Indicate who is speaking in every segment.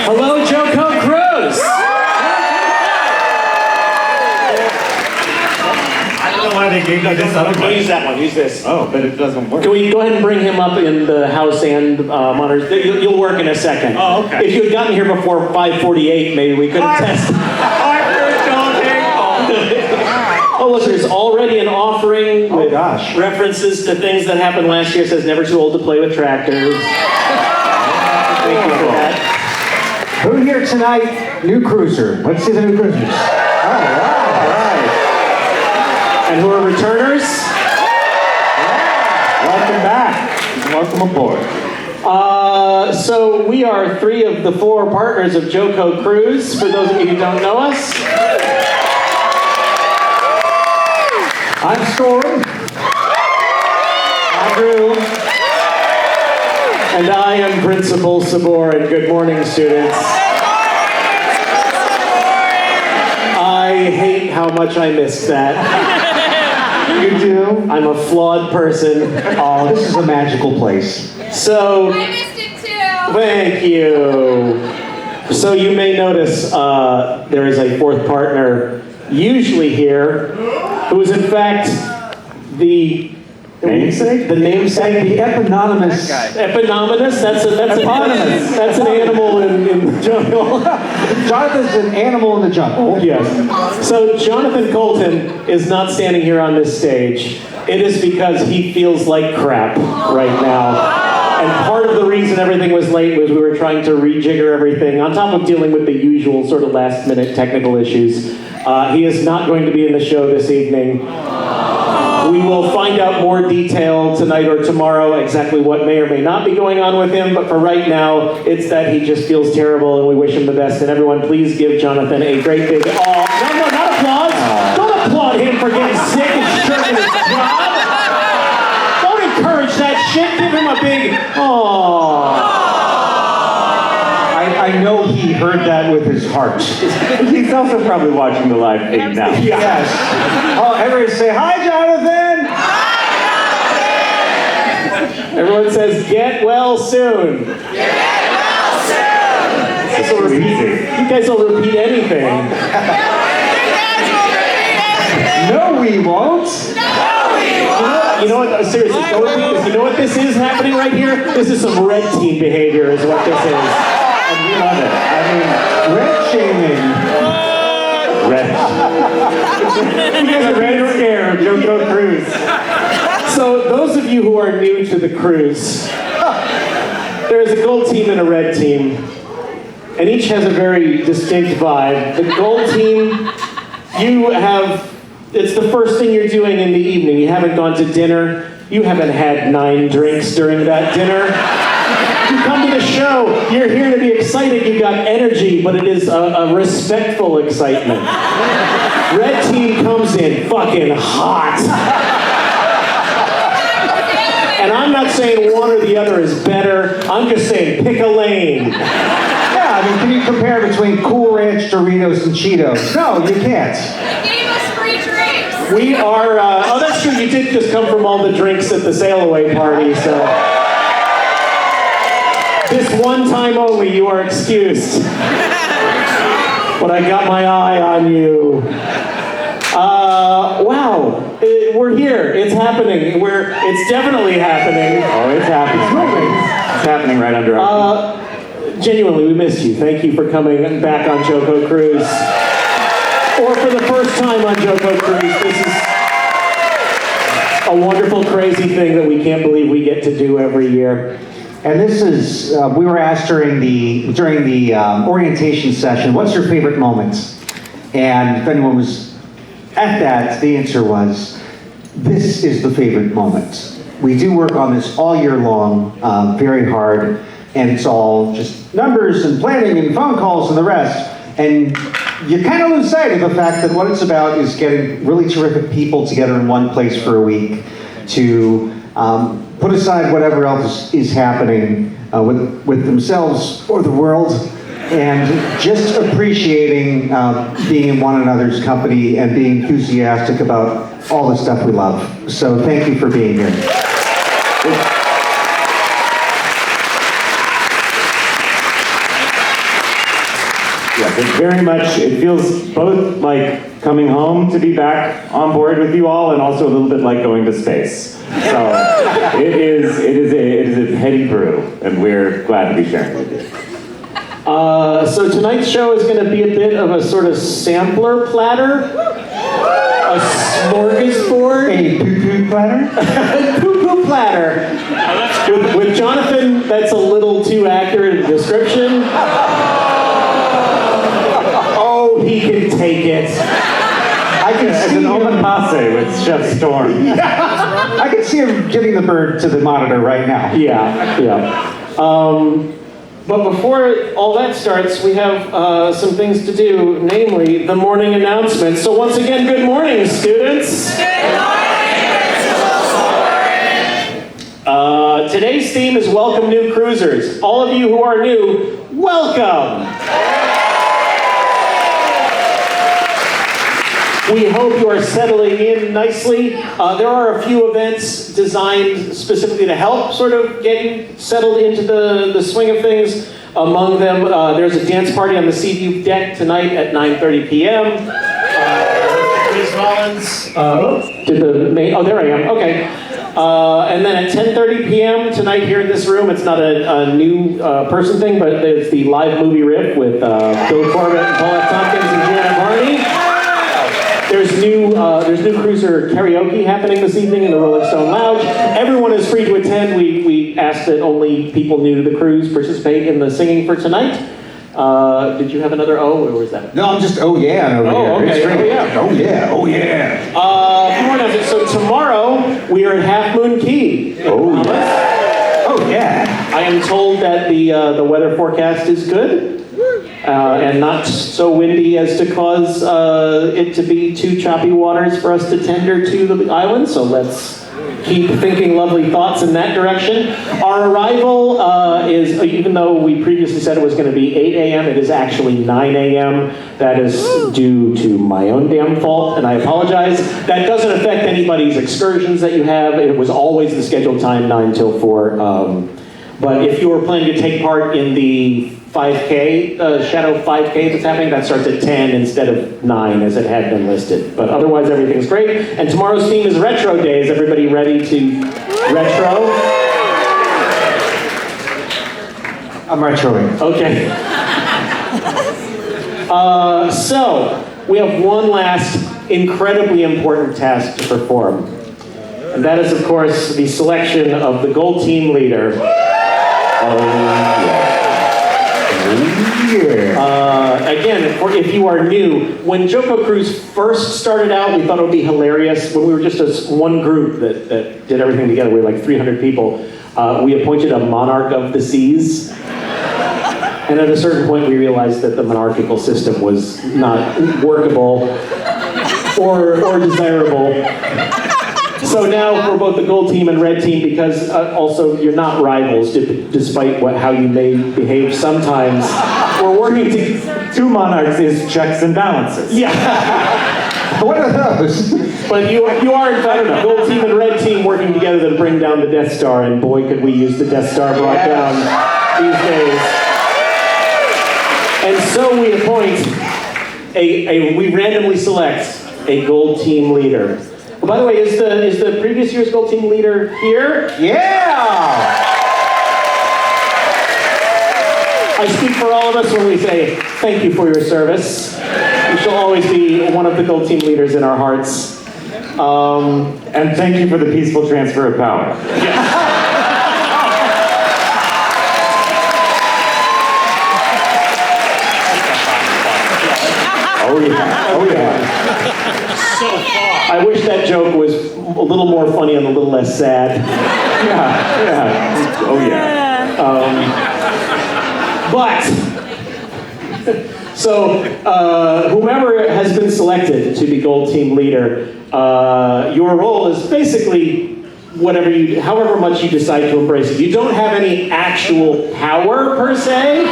Speaker 1: Hello, JoCo Cruise.
Speaker 2: I don't know why they gave me this other one.
Speaker 1: Use that one. Use this.
Speaker 2: Oh, but it doesn't work.
Speaker 1: Can we go ahead and bring him up in the house and monitors? You'll work in a second.
Speaker 2: Oh, okay.
Speaker 1: If you had gotten here before 5:48, maybe we could have tested. Oh, look, there's already an offering with references to things that happened last year. It says never too old to play with tractors. Thank you for that.
Speaker 3: Who here tonight? New cruiser. Let's see the new cruisers. All right.
Speaker 1: And who are returners?
Speaker 3: Welcome back.
Speaker 2: Welcome aboard.
Speaker 1: So we are 3 of the 4 partners of JoCo Cruise, for those of you who don't know us.
Speaker 3: I'm Storm.
Speaker 1: I'm Drew. And I am Principal Sabourin. Good morning, students. I hate how much I missed that.
Speaker 3: You do?
Speaker 1: I'm a flawed person.
Speaker 3: Oh, this is a magical place.
Speaker 1: So,
Speaker 4: I missed it too.
Speaker 1: thank you. So you may notice there is a 4th partner usually here, who is in fact the
Speaker 2: Namesake?
Speaker 1: The namesake,
Speaker 3: The eponymous.
Speaker 1: Eponymous. That's an animal in the jungle.
Speaker 3: Jonathan's an animal in the jungle.
Speaker 1: Yes. So Jonathan Coulton is not standing here on this stage. It is because he feels like crap right now. And part of the reason everything was late was we were trying to rejigger everything, on top of dealing with the usual sort of last-minute technical issues. He is not going to be in the show this evening. We will find out more detail tonight or tomorrow exactly what may or may not be going on with him, but for right now, it's that he just feels terrible and we wish him the best. And everyone, please give Jonathan a great big aw. No, not applause. Don't applaud him for getting sick and shirking his job. Don't encourage that shit. Give him a big aw.
Speaker 3: I know he heard that with his heart.
Speaker 2: He's also probably watching the live feed now.
Speaker 3: Yes. Oh, everybody say, hi, Jonathan!
Speaker 1: Everyone says, get well soon.
Speaker 4: Get well soon.
Speaker 1: This will repeat. You guys will repeat anything.
Speaker 3: No, we won't.
Speaker 1: You know what? Seriously, don't repeat this. You know what this is happening right here? This is some red team behavior, is what this is.
Speaker 3: And we love it. I mean, red shaming.
Speaker 1: Red. You guys are red or scared, JoCo Cruise. So, those of you who are new to the cruise, there is a gold team and a red team, and each has a very distinct vibe. The gold team, it's the first thing you're doing in the evening. You haven't gone to dinner. You haven't had 9 drinks during that dinner. You come to the show, you're here to be excited, you've got energy, but it is a respectful excitement. Red team comes in fucking hot. And I'm not saying one or the other is better, I'm just saying pick a lane.
Speaker 3: Yeah, I mean, can you compare between Cool Ranch, Doritos, and Cheetos? No, you can't.
Speaker 4: They gave us free drinks.
Speaker 1: We are, oh that's true, you did just come from all the drinks at the sail away party, so. This one time only, you are excused. But I got my eye on you. Wow, we're here. It's happening. It's definitely happening.
Speaker 2: Oh, it's happening. It's happening right under our feet.
Speaker 1: Genuinely, we missed you. Thank you for coming back on JoCo Cruise. Or for the first time on JoCo Cruise. This is a wonderful, crazy thing that we can't believe we get to do every year.
Speaker 3: And this is, we were asked during the orientation session, what's your favorite moment? And if anyone was at that, the answer was, this is the favorite moment. We do work on this all year long, very hard, and it's all just numbers and planning and phone calls and the rest. And you kind of lose sight of the fact that what it's about is getting really terrific people together in one place for a week to put aside whatever else is happening with themselves or the world, and just appreciating being in one another's company and being enthusiastic about all the stuff we love. So thank you for being here.
Speaker 2: Yes, it's very much, it feels both like coming home to be back on board with you all and also a little bit like going to space. So it is a heady brew, and we're glad to be sharing with you.
Speaker 1: So tonight's show is going to be a bit of a sort of sampler platter, a smorgasbord,
Speaker 3: A poo-poo platter?
Speaker 1: poo-poo platter. With Jonathan, that's a little too accurate a description. Oh, he can take it.
Speaker 3: I can
Speaker 2: It's
Speaker 3: see
Speaker 2: an
Speaker 3: him.
Speaker 2: omakase with Chef Storm.
Speaker 3: I can see him giving the bird to the monitor right now.
Speaker 1: Yeah. But before all that starts, we have some things to do, namely the morning announcements. So once again, good morning, students.
Speaker 4: Good morning, Principal Spurney.
Speaker 1: Today's theme is Welcome New Cruisers. All of you who are new, welcome. We hope you are settling in nicely. There are a few events designed specifically to help sort of get you settled into the swing of things. Among them, there's a dance party on the Seaview deck tonight at 9:30 p.m. Ms. Mullins, there I am, okay. And then at 10:30 p.m. tonight here in this room, it's not a new person thing, but it's the live movie riff with Bill Corbett and Paulette Tompkins and Janet Varney. There's new cruiser karaoke happening this evening in the Rolling Stone Lounge. Everyone is free to attend. We asked that only people new to the cruise participate in the singing for tonight. Did you have another O, or was that?
Speaker 3: No, I'm just, oh yeah, over here.
Speaker 1: Okay.
Speaker 3: It's great.
Speaker 1: Oh yeah.
Speaker 3: Oh yeah.
Speaker 1: More announcements. So tomorrow we are at Half Moon Key.
Speaker 3: Oh yeah. Oh yeah.
Speaker 1: I am told that the weather forecast is good. And not so windy as to cause it to be too choppy waters for us to tender to the island. So let's keep thinking lovely thoughts in that direction. Our arrival is, even though we previously said it was going to be 8 a.m., it is actually 9 a.m. That is due to my own damn fault, and I apologize. That doesn't affect anybody's excursions that you have. It was always the scheduled time, 9 till 4. But if you were planning to take part in the 5K, Shadow 5K that's happening, that starts at 10 instead of 9 as it had been listed. But otherwise everything's great. And tomorrow's theme is Retro Day. Is everybody ready to retro?
Speaker 3: I'm retroing.
Speaker 1: Okay. So, we have one last incredibly important task to perform. And that is, of course, the selection of the Gold Team leader. Again, if you are new, when JoCo Cruise first started out, we thought it would be hilarious. When we were just one group that did everything together, we were like 300 people, we appointed a monarch of the seas. And at a certain point, we realized that the monarchical system was not workable or desirable. So now for both the gold team and red team, because also you're not rivals, despite how you may behave sometimes, we're working to...
Speaker 2: Two monarchs is checks and balances.
Speaker 1: Yeah.
Speaker 3: What are those?
Speaker 1: But you are in fact the gold team and red team working together to bring down the Death Star, and boy could we use the Death Star brought down these days. And so we appoint we randomly select a gold team leader. Oh, by the way, is the previous year's gold team leader here?
Speaker 3: Yeah!
Speaker 1: I speak for all of us when we say thank you for your service. You shall always be one of the gold team leaders in our hearts.
Speaker 2: And thank you for the peaceful transfer of power.
Speaker 3: Oh yeah. Oh yeah.
Speaker 1: I wish that joke was a little more funny and a little less sad.
Speaker 2: Yeah. Oh yeah.
Speaker 1: So, whomever has been selected to be gold team leader, your role is basically however much you decide to embrace it. You don't have any actual power per se,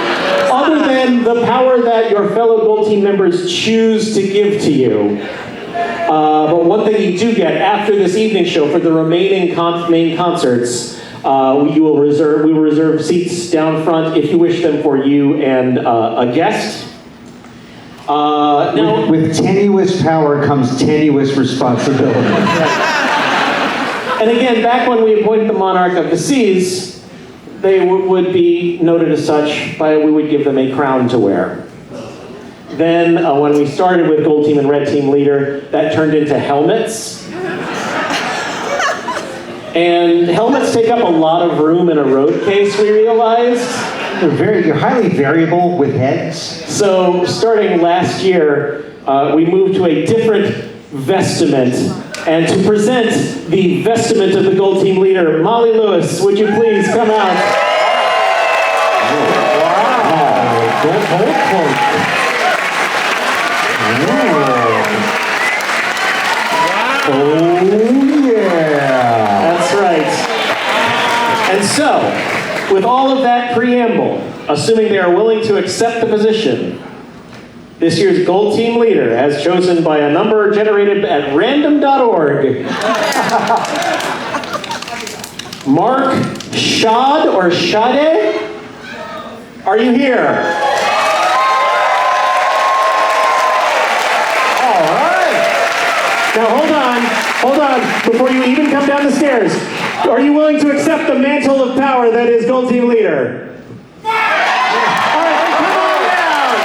Speaker 1: other than the power that your fellow gold team members choose to give to you. But one thing you do get after this evening show, for the remaining main concerts, we will reserve seats down front if you wish them for you and a guest. Now,
Speaker 3: With tenuous power comes tenuous responsibility.
Speaker 1: and again, back when we appointed the monarch of the seas, they would be noted as such, we would give them a crown to wear. Then, when we started with Gold Team and Red Team Leader, that turned into helmets. And helmets take up a lot of room in a road case, we realized.
Speaker 3: You're highly variable with heads.
Speaker 1: So, starting last year, we moved to a different vestment. And to present the vestment of the Gold Team Leader, Molly Lewis, would you please come out?
Speaker 3: Wow. Good whole cloak. Oh, yeah.
Speaker 1: That's right. And so, with all of that preamble, assuming they are willing to accept the position, this year's Gold Team Leader, as chosen by a number generated at random.org, Mark Shad or Shade? Are you here? All right. Now hold on, before you even come down the stairs. Are you willing to accept the mantle of power that is Gold Team Leader? All right, come on down.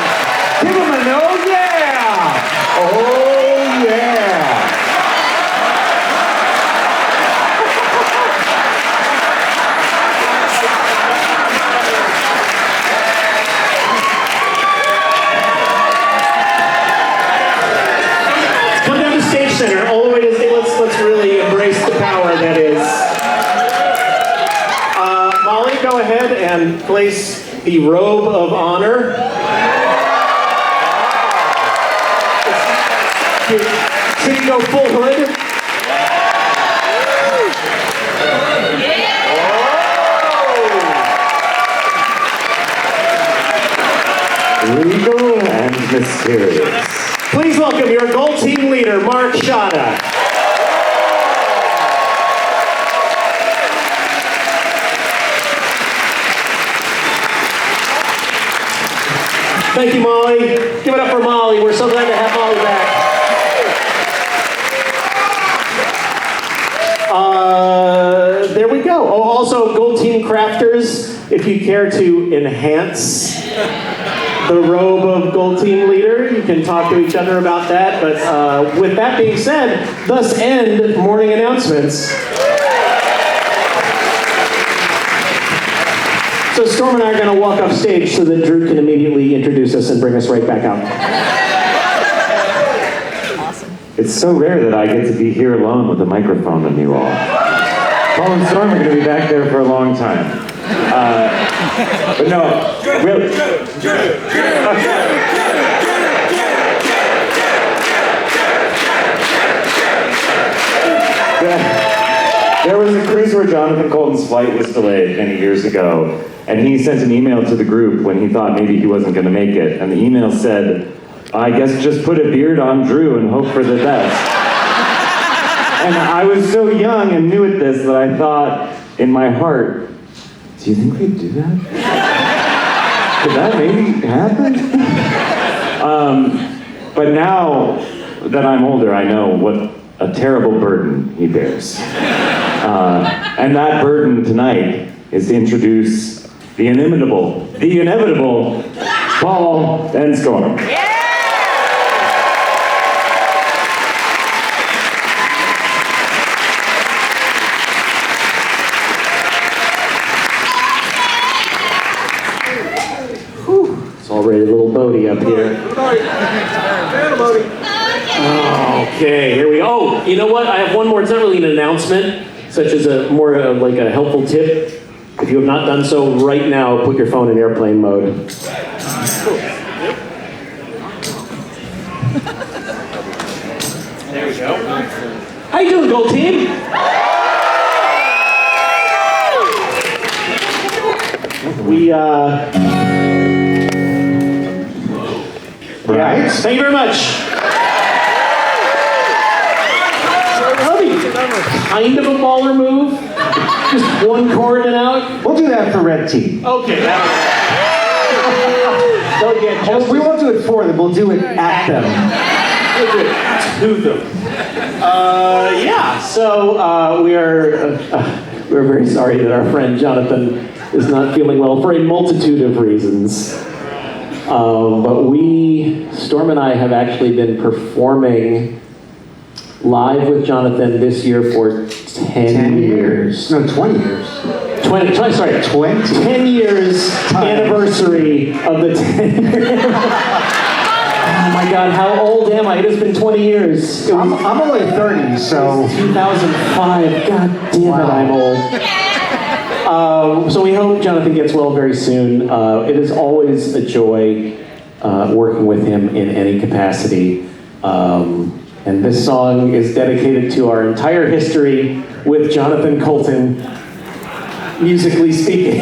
Speaker 1: Give him an oh yeah. Oh yeah. Come down to Stage Center, all the way to let's really embrace the power that is. Molly, go ahead and place the robe of honor. Should you go full hood?
Speaker 2: Regal and mysterious.
Speaker 1: Please welcome your Gold Team Leader, Mark Shada. Thank you, Molly. Give it up for Molly. We're so glad to have Molly back. There we go. Oh, also, Gold Team Crafters, if you care to enhance the robe of Gold Team Leader, you can talk to each other about that. But with that being said, thus end morning announcements. So Storm and I are going to walk off stage so that Drew can immediately introduce us and bring us right back out.
Speaker 2: Awesome. It's so rare that I get to be here alone with a microphone with you all. Paul and Storm are going to be back there for a long time. But no, really. There was a cruise where Jonathan Coulton's flight was delayed many years ago, and he sent an email to the group when he thought maybe he wasn't going to make it. And the email said, I guess just put a beard on Drew and hope for the best. And I was so young and new at this that I thought in my heart, do you think we'd do that? Could that maybe happen? But now that I'm older, I know what a terrible burden he bears. And that burden tonight is to introduce the inimitable, the inevitable, Paul and Storm.
Speaker 1: Already a little boaty up here. Okay, here we go. Oh, you know what? I have one more. It's not really an announcement, such as a more like a helpful tip. If you have not done so right now, put your phone in airplane mode. There we go. How you doing, Gold Team?
Speaker 3: Right?
Speaker 1: Thank you very much. Kind of a baller move. Just one chord and out.
Speaker 3: We'll do that for Red Team.
Speaker 1: Okay. get
Speaker 3: Well,
Speaker 1: just
Speaker 3: we won't do it for them, we'll do it at them.
Speaker 1: We'll do it to them. Yeah, so we're very sorry that our friend Jonathan is not feeling well for a multitude of reasons. But Storm and I have actually been performing live with Jonathan this year for 10 years.
Speaker 3: No, 20 years.
Speaker 1: 20 years anniversary of the 10 years. Oh my God, how old am I? It has been 20 years.
Speaker 3: I'm only 30, so...
Speaker 1: 2005, God damn it, I'm old. So we hope Jonathan gets well very soon. It is always a joy working with him in any capacity. And this song is dedicated to our entire history with Jonathan Coulton, musically speaking.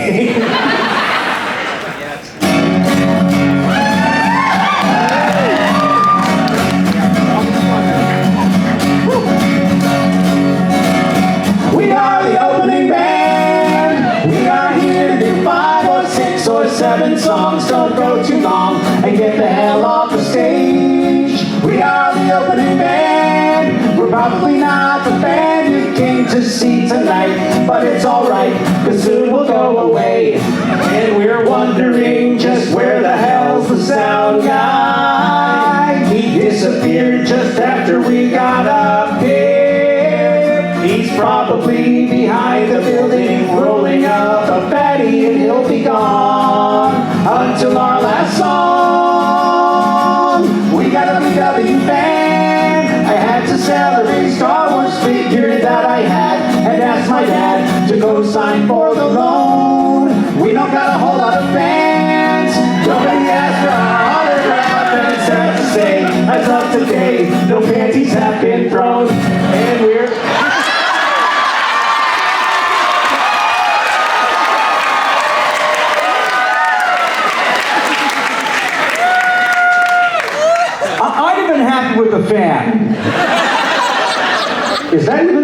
Speaker 1: We are the opening band. We are here to do 5 or 6 or 7 songs. Don't go too long and get the hell off the stage. We are the opening band. We're probably not the band you came to see tonight, but it's alright, cause soon we'll go away. And we're wondering just where the hell's the sound guy? He disappeared just after we got up here. He's probably behind the building, rolling up a fatty, and he'll be gone until our last song. We got a VW band. I had to sell every Star Wars figure that I had and asked my dad to go sign for the loan. We don't got a whole lot of fans. Nobody asked for our autograph, and it's sad to say, as of today, no panties have been thrown, and we're...
Speaker 3: I'd have been happy with the fan. Is that even...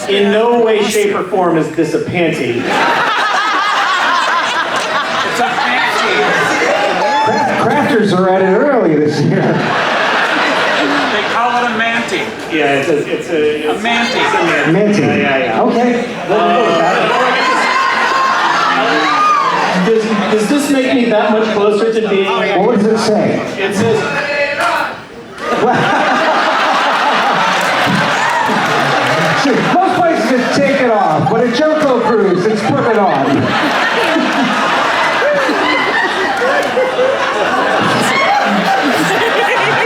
Speaker 1: In no way, shape, or form is this a panty.
Speaker 5: It's a fancy.
Speaker 3: Crafters are at it early this year.
Speaker 5: They call it a manty.
Speaker 1: Yeah, it's a
Speaker 5: manty.
Speaker 1: It's a manty.
Speaker 3: Manty.
Speaker 1: Yeah.
Speaker 3: Okay.
Speaker 1: Does this make me that much closer to being...
Speaker 3: What does it say?
Speaker 1: It says...
Speaker 3: Most places just take it off, but at JoCo Cruise, it's put it on.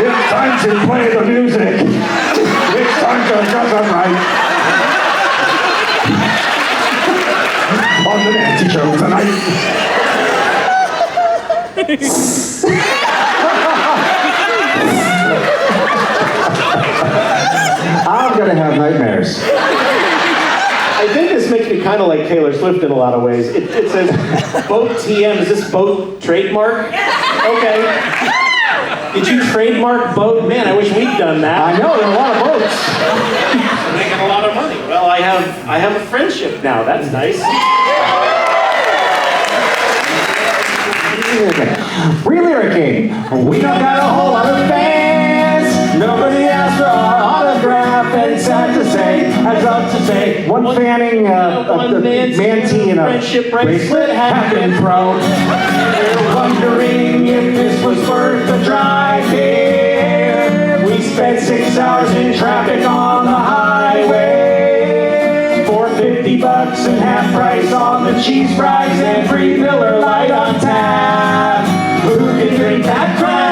Speaker 2: It's time to play the music. It's time to get them right. On the Nancy Show tonight.
Speaker 3: I'm gonna have nightmares.
Speaker 1: I think this makes me kind of like Taylor Swift in a lot of ways. It says boat TM. Is this boat trademark? Okay. Did you trademark boat? Man, I wish we'd done that.
Speaker 3: I know, there are a lot of boats.
Speaker 1: Making a lot of money. Well, I have a friendship now. That's nice.
Speaker 3: Relyricking. We don't got a whole lot of fans. Nobody asked for our autograph, and sad to say, as up to say, one fanning
Speaker 1: One
Speaker 3: manty and a
Speaker 1: friendship bracelet
Speaker 3: have been thrown. We're wondering if this was worth the drive here. We spent 6 hours in traffic on the highway for $50 and half price on the cheese fries and free Miller Lite on tap. Who can drink that crap?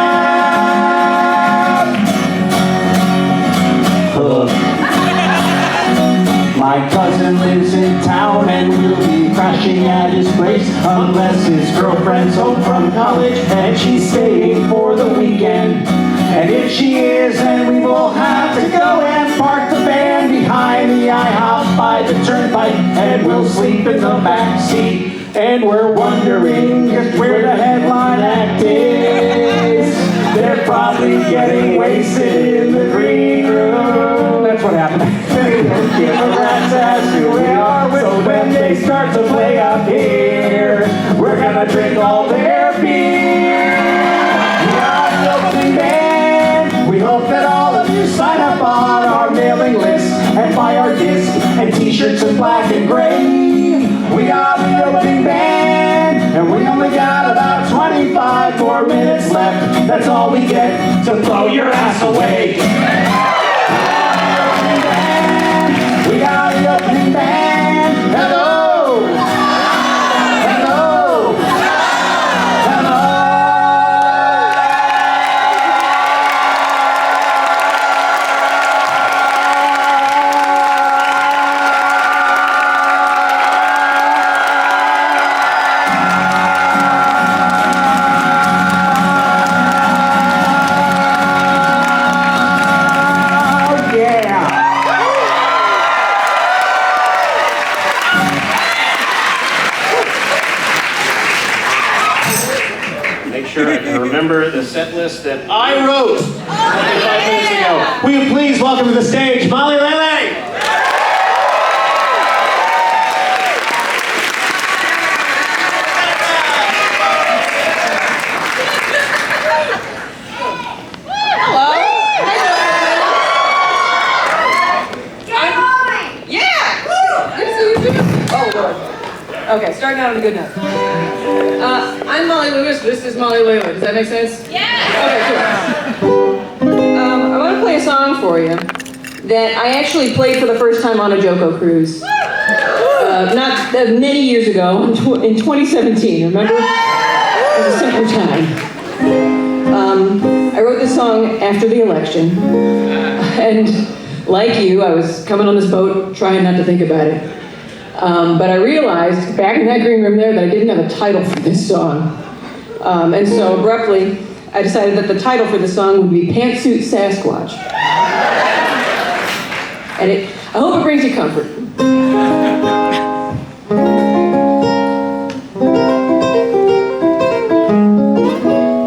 Speaker 3: My cousin lives in town and we'll be crashing at his place unless his girlfriend's home from college and she's staying for the weekend. And if she is, then we will have to go and park the van behind the IHOP by the turnpike, and we'll sleep in the back seat. And we're wondering just where the headline act is. They're probably getting wasted in the green room. That's what happened. They don't give a rat's ass who we are, so when they start to play up here, we're gonna drink
Speaker 1: 4 minutes left. That's all we get to throw your ass away. We got the opening band. Hello. Hello. Hello. Sure I can remember the set list that I wrote 5 minutes ago. Will you please welcome to the stage Mollylele?
Speaker 6: Hello. Yeah. Good to see you too. Oh Lord. Okay, starting out on a good note. I'm Molly Lewis, this is Mollylele. Does that make sense? Yeah! Okay, cool. I want to play a song for you that I actually played for the first time on a JoCo Cruise. Not many years ago, in 2017, remember? It was a simple time. I wrote this song after the election, and like you, I was coming on this boat trying not to think about it. But I realized back in that green room there that I didn't have a title for this song. And so abruptly, I decided that the title for the song would be Pantsuit Sasquatch. And I hope it brings you comfort.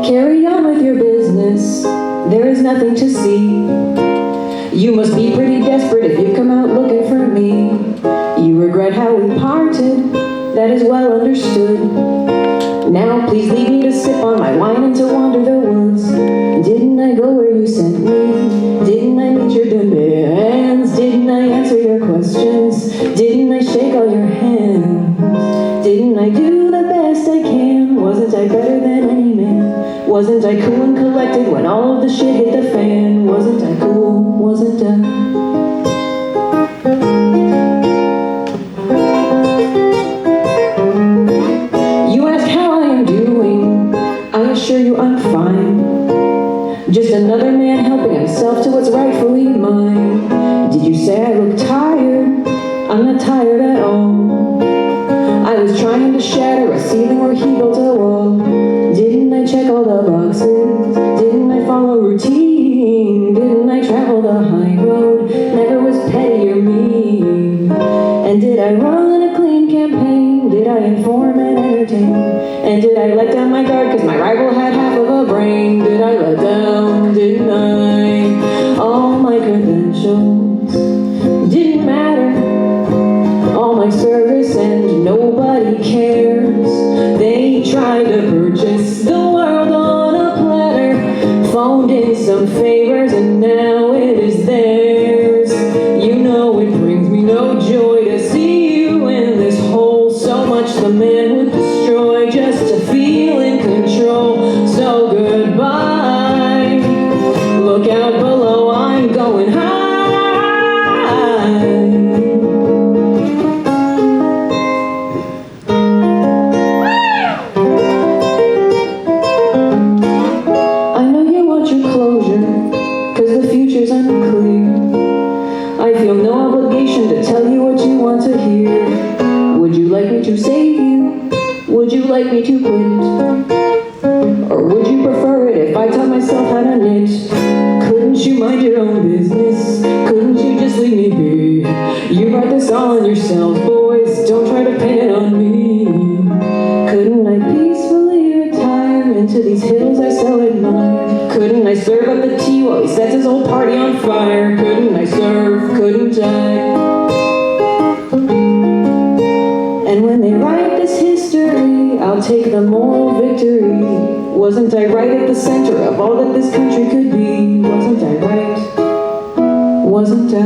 Speaker 6: Carry on with your business, there is nothing to see. You must be pretty desperate if you've come out looking for me. You regret how we parted, that is well understood. Now please leave me to sip on my wine and to wander the woods. Didn't I go where you sent me? Didn't I meet your demands? Didn't I answer your questions? Didn't I shake all your hands? Didn't I do the best I can? Wasn't I better than any man? Wasn't I cool and collected when all of the shit hit the fan? Wasn't I cool? Wasn't I? Assure you I'm fine. Just another man helping himself to what's rightfully mine. Did you say I look tired? I'm not tired at all. I was trying to shatter a ceiling where he built a wall. Didn't I check all the boxes? Didn't I follow routine? Didn't I travel the high road? Never was petty or mean. And did I run a clean campaign? Did I inform and entertain? And did I let down my guard because my rival had half of a brain? Did I let down, didn't I? All my credentials didn't matter. All my service and nobody cares. They tried to purchase the world on a platter, phoned in some favors and now it is theirs. You know it brings me no joy to see you in this hole. So much the man would destroy just to feel in control. So goodbye. Look out below, I'm going high. I know you want your closure, cause the future's unclear. I feel no obligation to tell you what you want to hear. Would you like me to save you? Would you like me to quit? Or would you prefer it if I taught myself how to knit? Couldn't you mind your own business? Couldn't you just leave me be? You brought this all on yourself, boys, don't try to pin it on me. Couldn't I peacefully retire into these hills I so admire? Couldn't I serve up the tea while he sets his whole party on fire? Couldn't I serve? Couldn't I? And when they write this history, I'll take the moral victory. Wasn't I right at the center of all that this country could be? Wasn't I right? Wasn't I?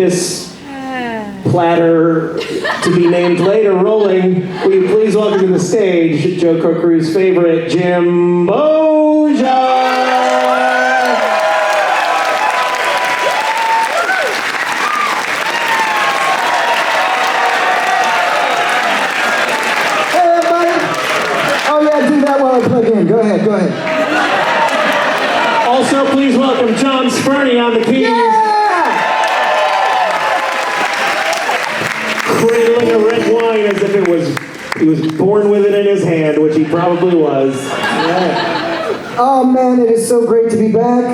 Speaker 1: this platter to be named later rolling, will you please welcome to the stage JoCo Cruise favorite, Jim Boggia!
Speaker 7: Go ahead, go ahead.
Speaker 1: Also, please welcome John Spurney on the keys.
Speaker 7: Yeah!
Speaker 1: Cradling a red wine as if he was born with it in his hand, which he probably was.
Speaker 7: Yeah. Oh man, it is so great to be back.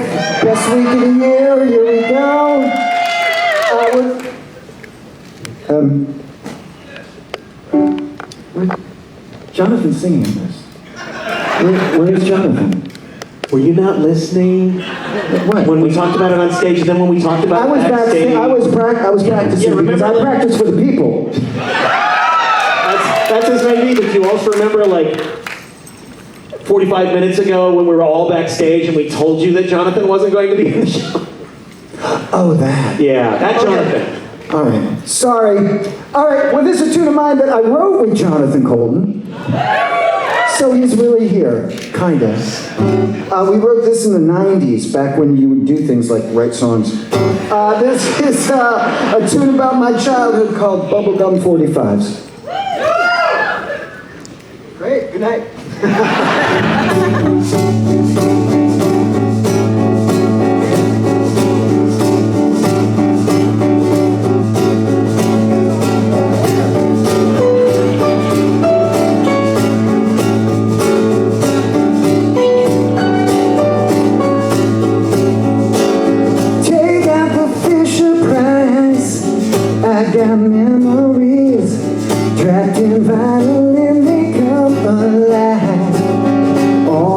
Speaker 7: Best week of the year, here we go. Jonathan's singing this. Where's Jonathan?
Speaker 1: Were you not listening?
Speaker 7: What?
Speaker 1: When we talked about it on stage, and then when we talked about
Speaker 7: I was
Speaker 1: backstage.
Speaker 7: I was practicing because I practice for the people.
Speaker 1: That's as maybe, but you also remember like 45 minutes ago when we were all backstage and we told you that Jonathan wasn't going to be in the show?
Speaker 7: Oh, that.
Speaker 1: Yeah, that Jonathan.
Speaker 7: Okay. All right. Sorry. All right. Well, this is a tune of mine that I wrote with Jonathan Coulton. So he's really here, kind of. We wrote this in the 90s, back when you would do things like write songs. This is a tune about my childhood called Bubblegum 45s. Great, good night. Got memories trapped in vinyl and they come alive. All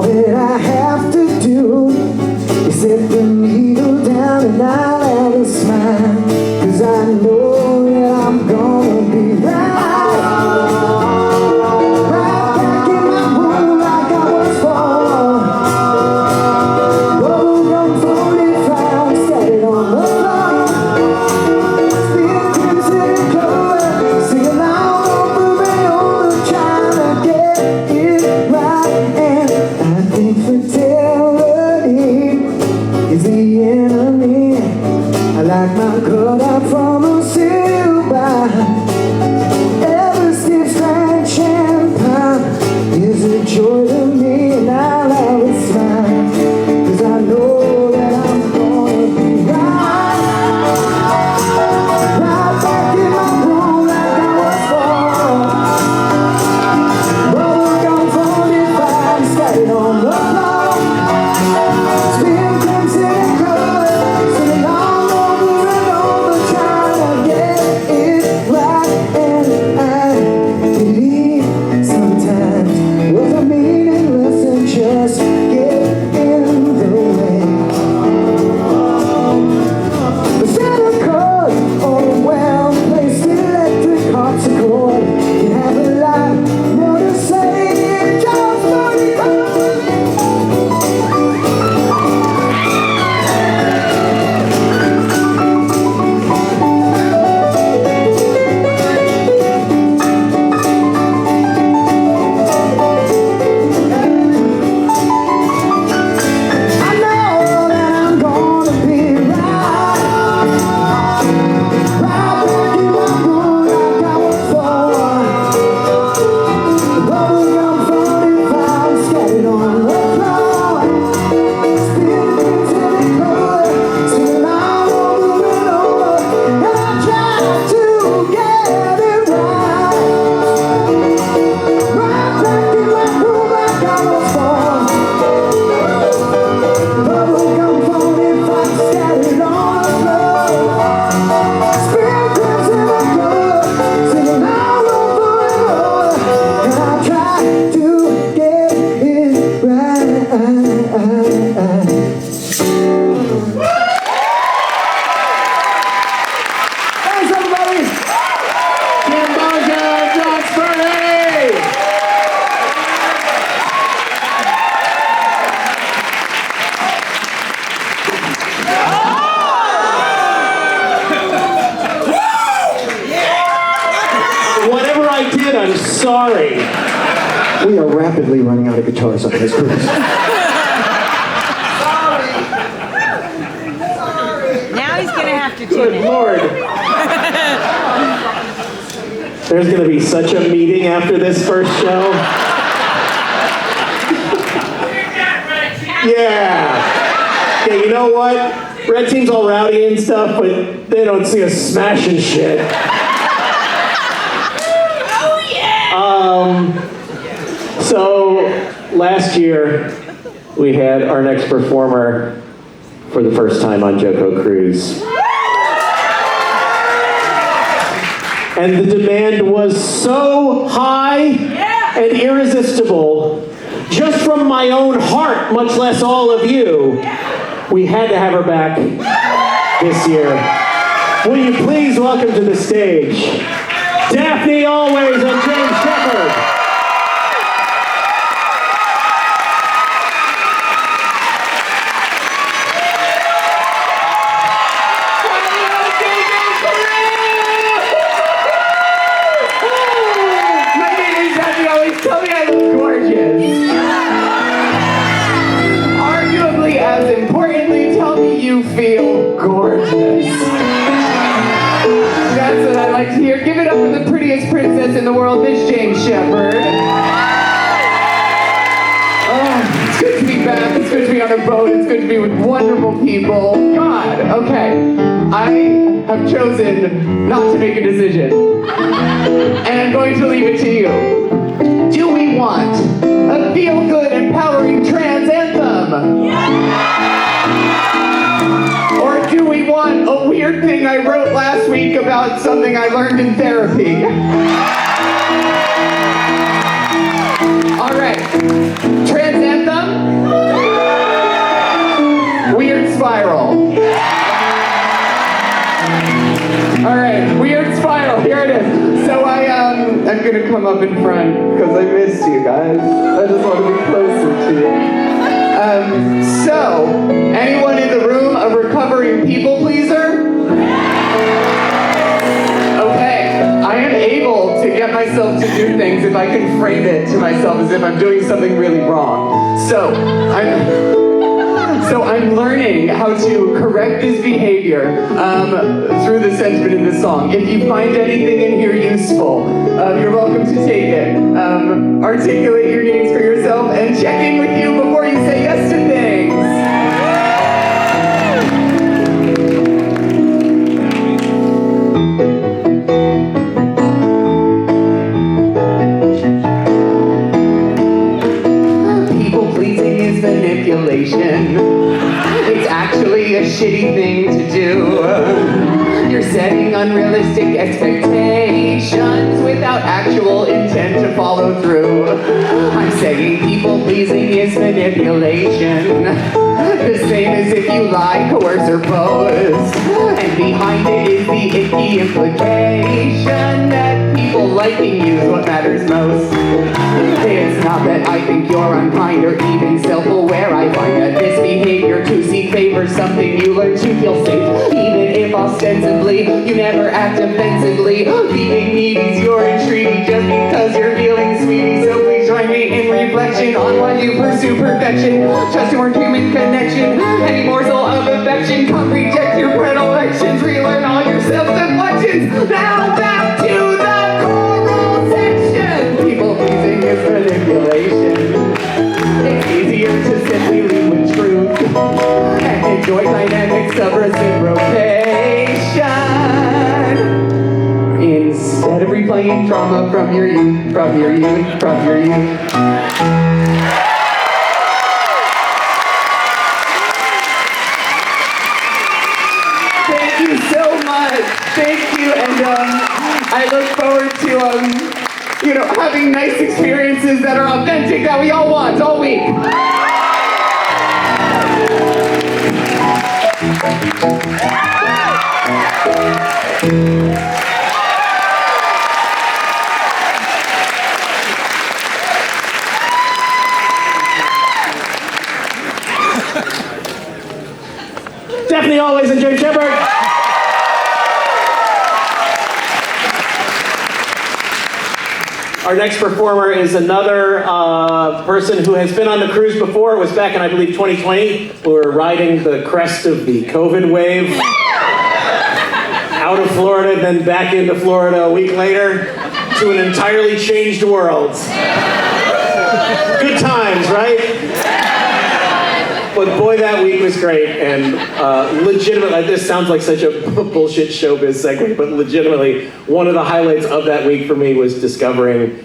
Speaker 7: rapidly running out of guitars on this cruise.
Speaker 8: Now he's going to have to tune
Speaker 1: Good
Speaker 8: in.
Speaker 1: Lord. There's going to be such a meeting after this first show. Yeah. Yeah, you know what? Red team's all rowdy and stuff, but they don't see us smashing shit.
Speaker 8: Oh, yeah!
Speaker 1: So, last year, we had our next performer for the first time on JoCo Cruise. And the demand was so high and irresistible, just from my own heart, much less all of you, we had to have her back this year. Will you please welcome to the stage, Daphne Always and James Sheppard.
Speaker 9: My name is Daphne Always. Tell me I look gorgeous. Arguably as importantly, tell me you feel gorgeous. That's what I like to hear. Give it up for the prettiest princess in the world, Miss James Sheppard. Oh, it's good to be back. It's good to be on a boat. It's good to be with wonderful people. God, okay. I have chosen not to make a decision. And I'm going to leave it to you. Do we want a feel-good, empowering trans anthem? Or do we want a weird thing I wrote last week about something I learned in therapy? All right, trans anthem, weird spiral. All right, weird spiral, here it is. So I'm gonna come up in front because I missed you guys. I just want to be closer to you. So, anyone in the room a recovering people pleaser? Okay, I am able to get myself to do things if I can frame it to myself as if I'm doing something really wrong. So I'm learning how to correct this behavior through the sentiment in this song. If you find anything in here useful, you're welcome to take it. Articulate your needs for yourself and check in with you before you say yes to things. People pleasing is manipulation. It's actually a shitty thing to do. You're setting unrealistic expectations without actual intent to follow through. I'm saying people pleasing is manipulation. The same as if you lie, coerce, or pose. And behind it is the icky implication that people liking you is what matters most. It's not that I think you're unkind or even self-aware. I find that this behavior to seek favor something you learn to feel safe. Even if ostensibly you never act offensively. Being needy's your entreaty just because you're feeling sweetie. So please join me in reflection on why you pursue perfection. Trust your human connection. Any morsel of affection. Come reject your predilections. Relearn all your self-deflections. Now back to the choral section. People pleasing is manipulation. It's easier to simply lead with truth and enjoy dynamics of reciprocation instead of replaying trauma from your youth, from your youth, from your youth. Thank you so much. Thank you, and I look forward to having nice experiences that are authentic that we all want all week.
Speaker 1: Daphne Always and James Sheppard. Our next performer is another person who has been on the cruise before. It was back in, I believe, 2020. We were riding the crest of the COVID wave. Out of Florida, then back into Florida a week later to an entirely changed world. Good times, right? But boy, that week was great, and legitimately, this sounds like such a bullshit showbiz segue, but legitimately, one of the highlights of that week for me was discovering,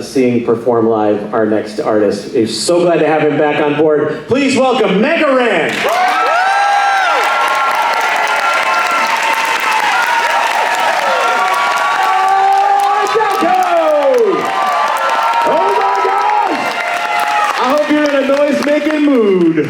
Speaker 1: seeing perform live our next artist. I'm so glad to have him back on board. Please welcome Megaran!
Speaker 10: Noise-making mood. You are.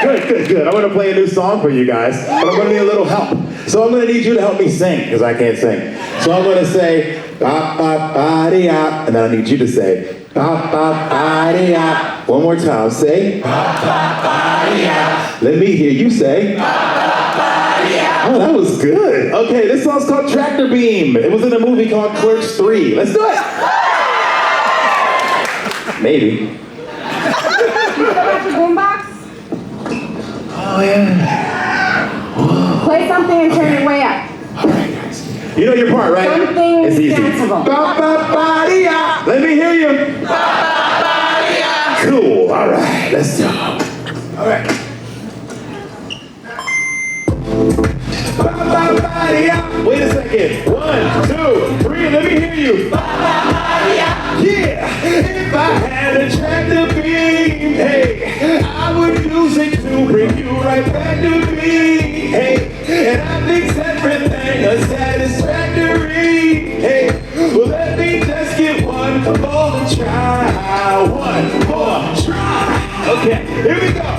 Speaker 10: Good. I'm going to play a new song for you guys, but I'm going to need a little help. So I'm going to need you to help me sing, because I can't sing. So I'm going to say, ba-ba-ba-dee-ah, and then I need you to say, ba-ba-ba-dee-ah. One more time. Say, ba-ba-ba-dee-ah. Let me hear you say, ba-ba-ba-dee-ah. Oh, that was good. Okay, this song's called Tractor Beam. It was in a movie called Clerks 3. Let's do it. Maybe.
Speaker 8: Boombox?
Speaker 10: Oh, yeah.
Speaker 8: Play something and turn it way up.
Speaker 10: All right, guys. You know your part, right?
Speaker 8: Something
Speaker 10: it's easy.
Speaker 8: danceable.
Speaker 10: Ba-ba-ba-dee-ah. Let me hear you. Ba-ba-ba-dee-ah. Cool. All right, let's go. All right. Ba-ba-ba-dee-ah. Wait a second. 1, 2, 3. Let me hear you. Ba-ba-ba-dee-ah. Yeah. If I had a tractor beam, hey, I would use it to bring you right back to me, hey, and I fix everything a satisfactory, hey, well let me just get one more try, okay, here we go,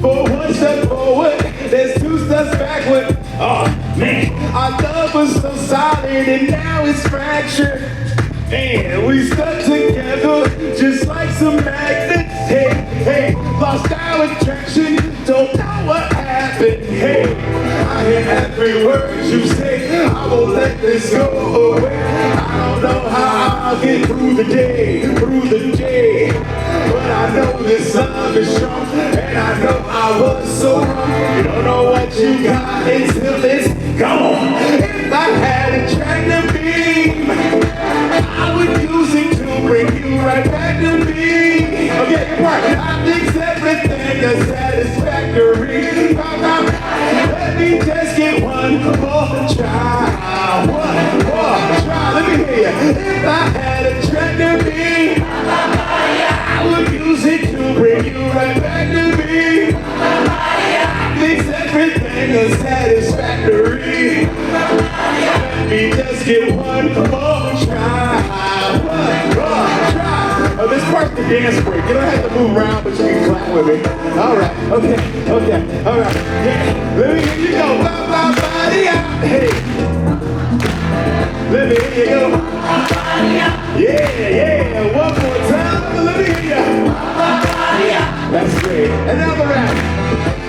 Speaker 10: for 1 step forward, there's 2 steps backward, oh man, our love was so solid and now it's fractured. And we stuck together just like some magnets. Hey, lost our attraction, don't know what happened. Hey, I hear every word you say, I won't let this go away. I don't know how I'll get through the day. But I know this love is strong, and I know I was so wrong. You don't know what you got until it's gone. If I had a tractor beam, I would use it to bring you right back to me. Okay, your part. I fix everything a satisfactory. Let me just get one more try. Let me hear you. If I had a tractor beam, I would use it to bring you right back to me. Fix everything a satisfactory. Let me just get one more try. Oh, this part's the dance break. You don't have to move around, but you can clap with me. All right, okay, all right. Yeah. Let me hear you go. Ba-ba-ba-dee-ah. Hey. Let me hear you go. Yeah. One more time. Let me hear you. That's great. Another rap.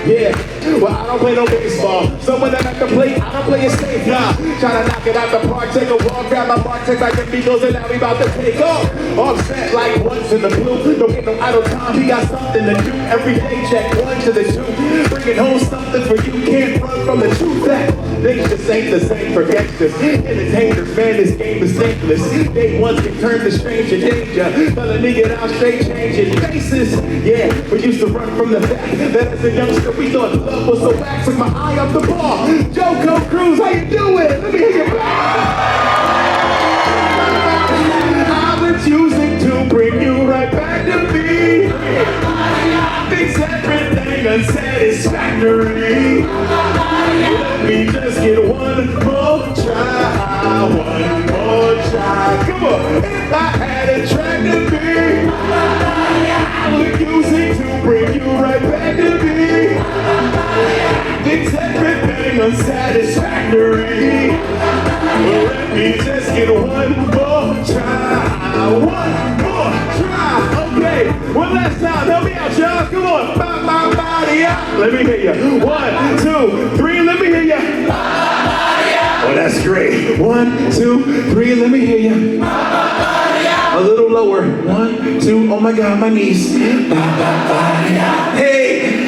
Speaker 10: Yeah. Well, I don't play no baseball. So when I'm at the plate, I don't play it safe, nah. Try to knock it out the park, take a walk, grab my mark, take like the Beatles, and now we about to take off. Offset like once in the blue. Don't get no idle time, he got something to do. Every day check 1 to the 2. Bringing home something for you, can't run from the truth that things just ain't the same for gangsters. Entertainers, man, this game is thankless. Day ones can turn to stranger danger. Tell a nigga out straight, changing faces. Yeah, we used to run from the fact that as a youngster we thought love was so wax. Took my eye up the ball. JoCo Cruise, how you doing? Let me hear you. I was using to bring you right back to me. Fix everything unsatisfactory. Let me just get one more try. Come on. If I had a tractor beam, I would use it to bring you right back to me. Fix everything unsatisfactory. Let me just get one more try. Okay, one last time. Help me out, y'all. Come on. Ba-ba-ba-dee-ah. Let me hear you. 1, 2, 3. Let me hear you. Oh, that's great. 1, 2, 3, let me hear you. A little lower. 1, 2, oh my God, my knees. Hey,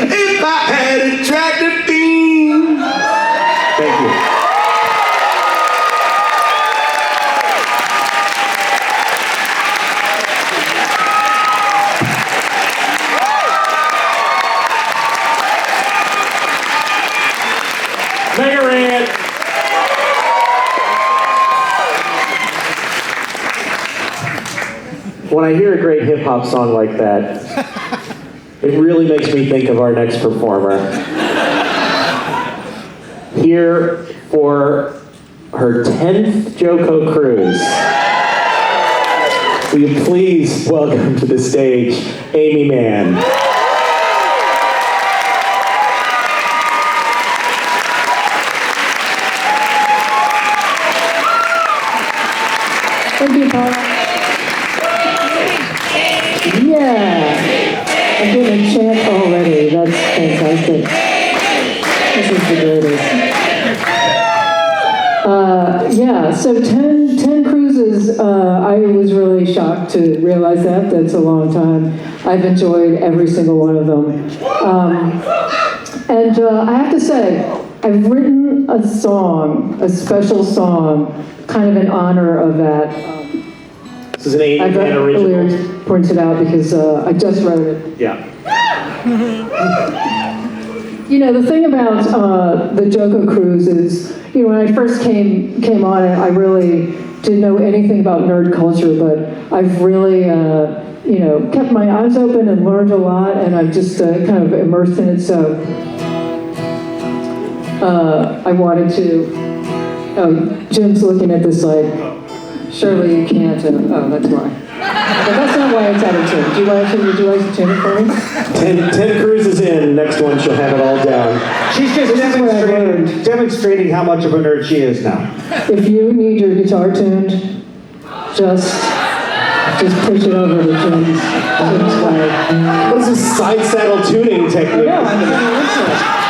Speaker 10: if I had a tractor theme. Thank you.
Speaker 1: When I hear a great hip hop song like that, it really makes me think of our next performer. Here for her 10th JoCo Cruise. Will you please welcome to the stage, Aimee Mann.
Speaker 6: Thank you, Paul. Yeah, I'm getting a chant already. That's fantastic. This is the greatest. Yeah, so 10 cruises. I was really shocked to realize that. That's a long time. I've enjoyed every single one of them. And I have to say, I've written a song, a special song, kind of in honor of that.
Speaker 1: This is an Aimee Mann original.
Speaker 6: Lyrics pointed out because I just wrote it.
Speaker 1: Yeah.
Speaker 6: You know, the thing about the JoCo Cruise is, you know, when I first came on it, I really didn't know anything about nerd culture, but I've really, you know, kept my eyes open and learned a lot, and I've just kind of immersed in it, so I wanted to, oh, Jim's looking at this like, surely you can't, oh, that's why. But that's not why it's out of tune. Would you like to tune it for me?
Speaker 1: 10 cruises in, next one she'll have it all down.
Speaker 3: She's just demonstrating how much of a nerd she is now.
Speaker 6: If you need your guitar tuned, just push it over to Jim's way.
Speaker 1: What is this side saddle tuning technique?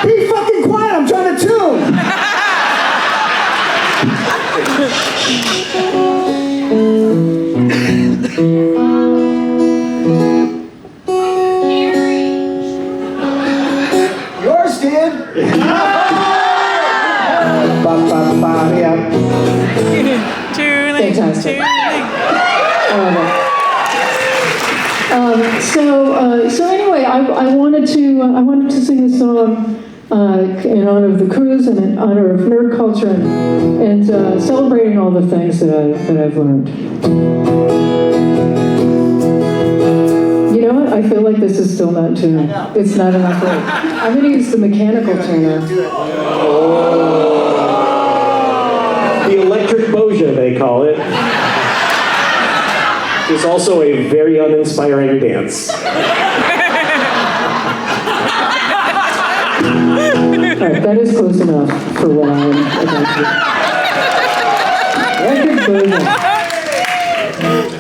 Speaker 7: Be fucking quiet, I'm trying to tune! Yours, Dan.
Speaker 6: Fantastic. So anyway, I wanted to sing this song in honor of the cruise and in honor of nerd culture and celebrating all the things that I've learned. You know what? I feel like this is still not tuned. It's not enough right. I'm going to use the mechanical tuner.
Speaker 1: The electric Boggia, they call it. It's also a very uninspiring dance.
Speaker 6: All right, that is close enough for what I'm about to do.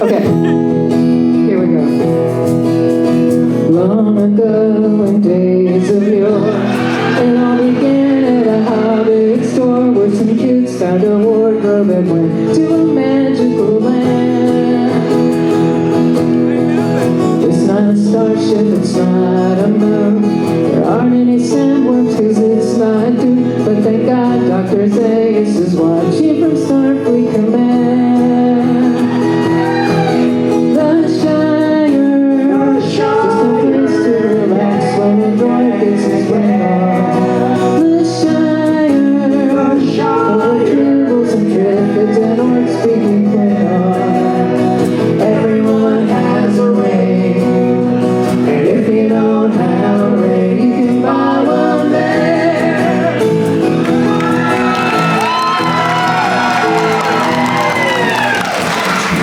Speaker 6: Okay, here we go. Long ago in days of yore, it all began at a hobby store where some kids found a wardrobe and went to a magical land. It's not a starship, it's not a moon. There aren't any sandworms cause it's not due. But thank God Dr. Zaius is watching from Starfleet Command. The Shire, just a place to relax when a droid gets his brain on. The Shire, full of tribbles and triffids and orcs speaking Klingon. Everyone has a ring, and if you don't have a ring, you can buy one there.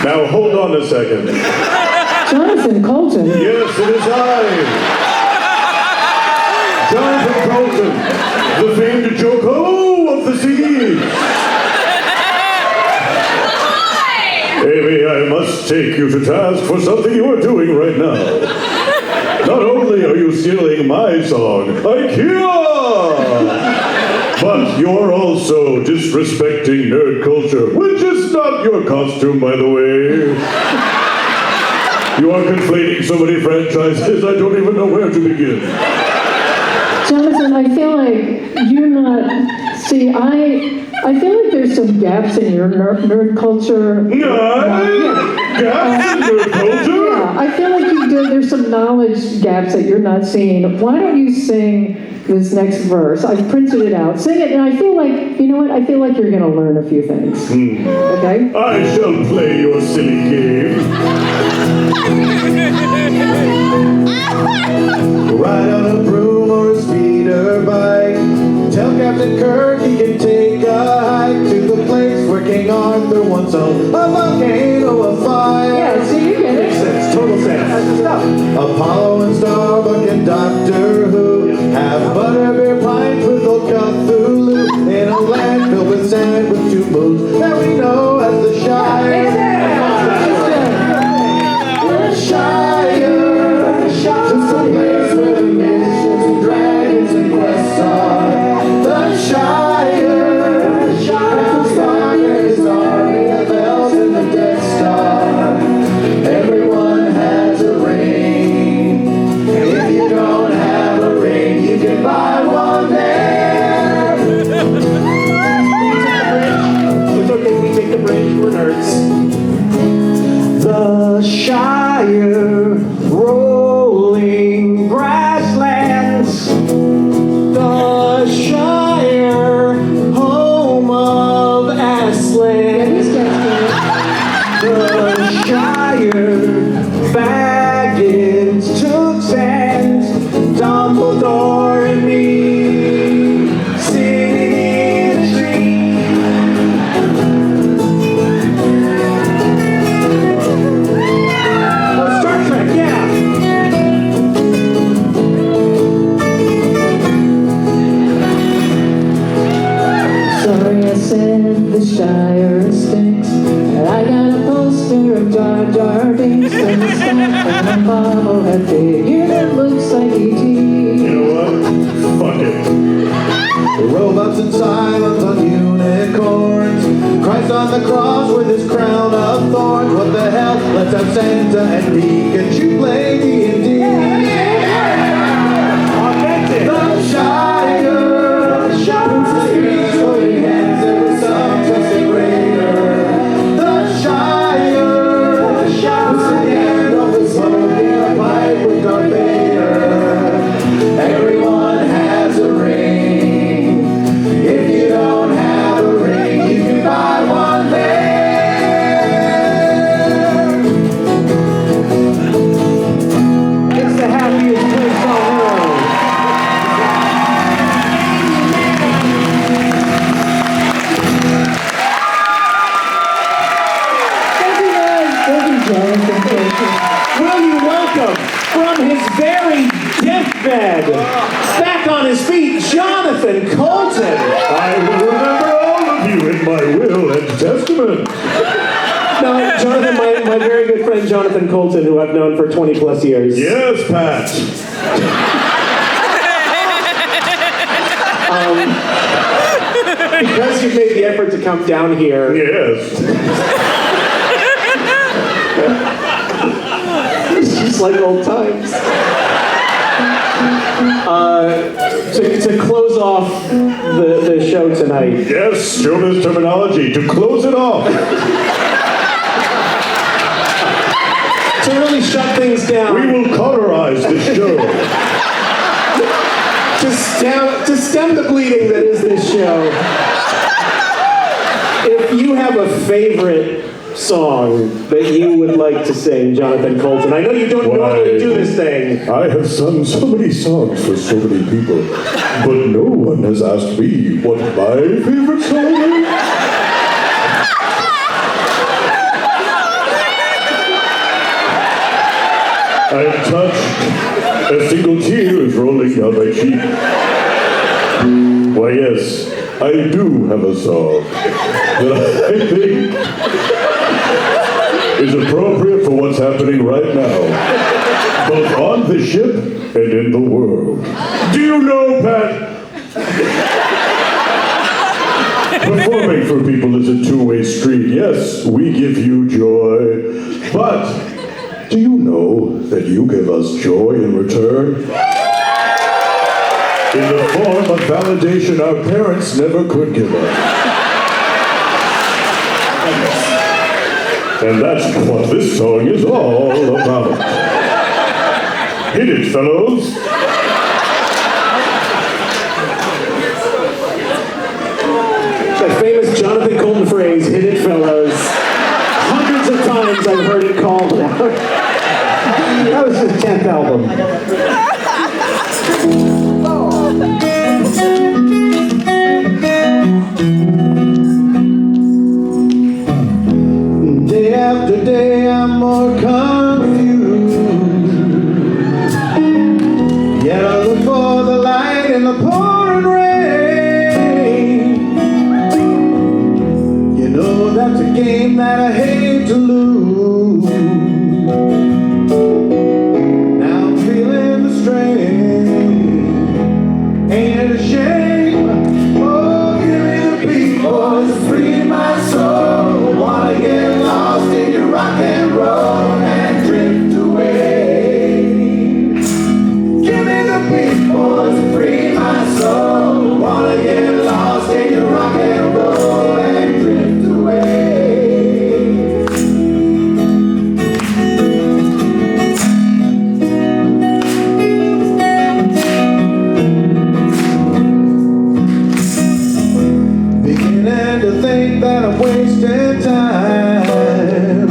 Speaker 10: Now hold on a second.
Speaker 6: Jonathan Coulton.
Speaker 10: Yes, it is I. Jonathan Coulton, the famed JoCo of the seas. Aimee, I must take you to task for something you are doing right now. Not only are you stealing my song, IKEA! But you're also disrespecting nerd culture, which is not your costume, by the way. You are conflating so many franchises, I don't even know where to begin.
Speaker 11: Jonathan, I feel like you're not. See, I feel like there's some gaps in your nerd culture.
Speaker 10: Gaps in nerd culture?
Speaker 11: Yeah, I feel like there's some knowledge gaps that you're not seeing. Why don't you sing this next verse? I've printed it out. Sing it, and I feel like, you know what? I feel like you're going to learn a few things. Okay?
Speaker 10: I shall play your silly game. Ride on a broom or a speeder bike. Tell Captain Kirk he can take a hike to the place where King Arthur once owned a volcano of fire.
Speaker 11: Yeah, see, you get it.
Speaker 10: Makes sense, total sense.
Speaker 11: That's the stuff.
Speaker 10: Apollo and Starbuck and Doctor Who have butterbeer pints with old Cthulhu in a land filled with sand with two moons that we know as the Shire. The Shire, just a place where the missions and dragons and quests are. The Shire, the strongest army of elves in the Death Star. Everyone has a ring. If you don't have a ring, you can buy one there. It's okay, we take the bridge, we're nerds. The Shire, rolling grasslands. The Shire, home of Aslan. The Shire, Baggins took sands. Dumbledore and me, sitting in a tree. Oh, Star Trek, yeah.
Speaker 11: Sorry, I said the Shire stinks. And I got a poster of Jar Jar Binks and the stuff on a bobblehead figure that looks like E.T.
Speaker 10: You know what? Fuck it. Robots and silence on unicorns. Christ on the cross with his crown of thorns. What the hell? Let's have Santa and Pikachu play D&D. Authentic. The Shire. The streets holding hands and with some trusting raider. The Shire. Who's sitting off the smoking a pipe with Darth Vader. Everyone has a ring. If you don't have a ring, you can buy one there.
Speaker 3: It's the happiest place on earth.
Speaker 11: Thank you, Jonathan Coulton.
Speaker 1: Will you welcome, from his very deathbed, back on his feet, Jonathan Coulton.
Speaker 10: I will remember all of you in my will and testament.
Speaker 1: Now, Jonathan, my very good friend Jonathan Coulton, who I've known for 20 plus years.
Speaker 10: Yes, Pat.
Speaker 1: Because you've made the effort to come down here.
Speaker 10: Yes.
Speaker 1: It's just like old times. To close off the show tonight.
Speaker 10: Yes, showbiz terminology. To close it off.
Speaker 1: To really shut things down.
Speaker 10: We will cauterize this show.
Speaker 1: To stem the bleeding that is this show. If you have a favorite song that you would like to sing, Jonathan Coulton, I know you don't normally do this thing.
Speaker 10: I have sung so many songs for so many people, but no one has asked me what my favorite song is. I am touched. A single tear is rolling down my cheek. Why, yes, I do have a song that I think is appropriate for what's happening right now, both on the ship and in the world. Do you know, Pat? Performing for people is a two-way street. Yes, we give you joy. But do you know that you give us joy in return? In the form of validation our parents never could give us. And that's what this song is all about. Hit it, fellows.
Speaker 1: The famous Jonathan Coulton phrase, "Hit it, fellows." Hundreds of times I've heard it called out.
Speaker 3: That was his 10th album.
Speaker 10: Day after day I'm more confused. Yet I look for the light in the pouring rain. You know that's a game that I hate to lose. Now I'm feeling the strain. Ain't it a shame? Oh, give me the beat, boys, to free my soul. Wanna get lost in your rock and roll and drift away. Give me the beat, boys, to free my soul. Wanna get lost in your rock and roll and drift away. Beginning to think that I'm wasting time.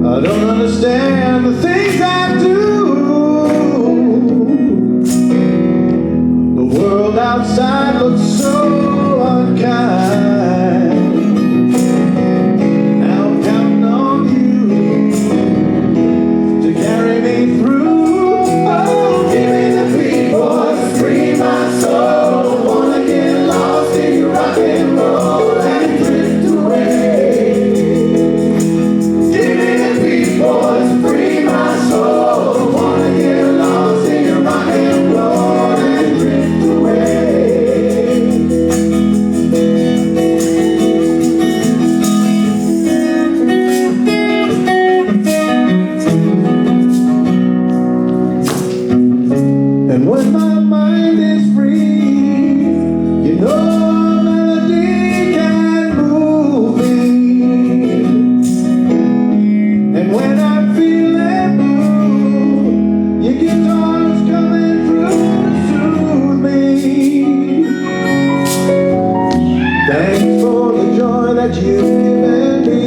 Speaker 10: I don't understand the things I do. The world outside looks so unkind. Now I'm counting on you to carry me through. Oh, give me the beat, boys, to free my soul. Wanna get lost in your rock and roll and drift away. Give me the beat, boys, to free my soul. Wanna get lost in your rock and roll and drift away. And when my mind is free, you know a melody can move me. And when I'm feeling blue, your guitar's coming through to soothe me. Thanks for the joy that you've given me.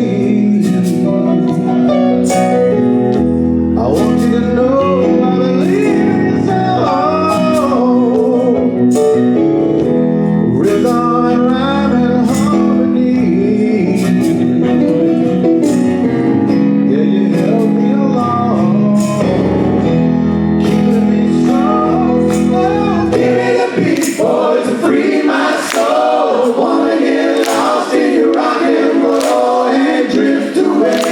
Speaker 10: I want you to know I believe in soul. Rhythm and rhyme and harmony. Yeah, you help me along, keeping me strong. Oh, give me the beat, boys, to free my soul. Wanna get lost in your rock and roll and drift away.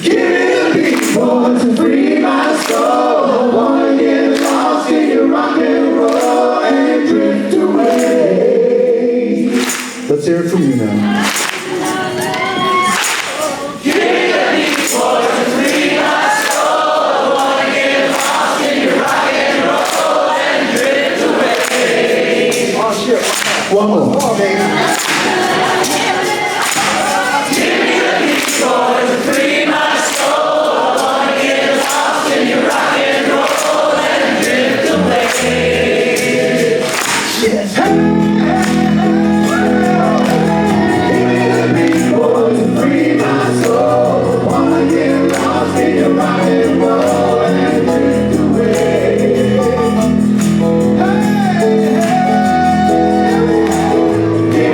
Speaker 10: Give me the beat, boys, to free my soul. Wanna get lost in your rock and roll and drift away. Let's hear it from you now. Give me the beat, boys, to free my soul. Wanna get lost in your rock and roll and drift away. Oh shit. One more. Give me the beat, boys, to free my soul. Wanna get lost in your rock and roll and drift away. Yes. Hey, give me the beat, boys, to free my soul. Wanna get lost in your rock and roll and drift away. Hey, give me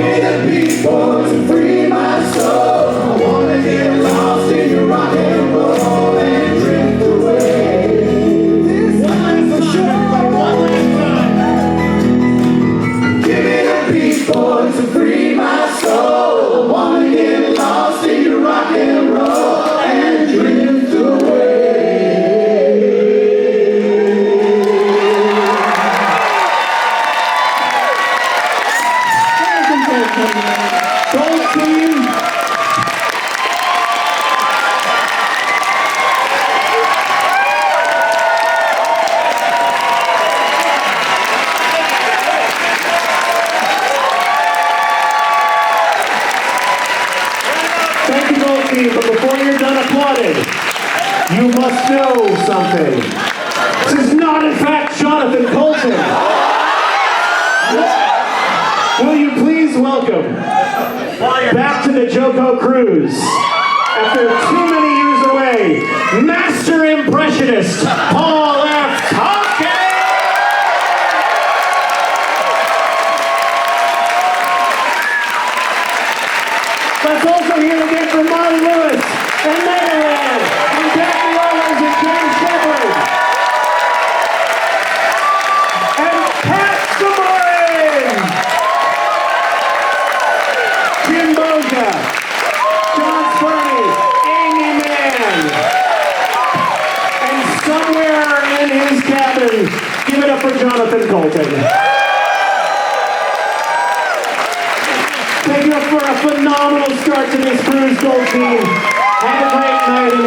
Speaker 1: team, but before you're done applauding, you must know something. This is not, in fact, Jonathan Coulton. Will you please welcome back to the JoCo Cruise, after too many years away, master impressionist Paul F. Tompkins! Let's also hear again from Mollylele and Mann and Daphne and Sheppard and Sabourin, Boggia, Spurney, Aimee, Mann, and somewhere in his cabin, give it up for Jonathan Coulton. Thank you for a phenomenal start to this Cruise Gold team. Have a great night.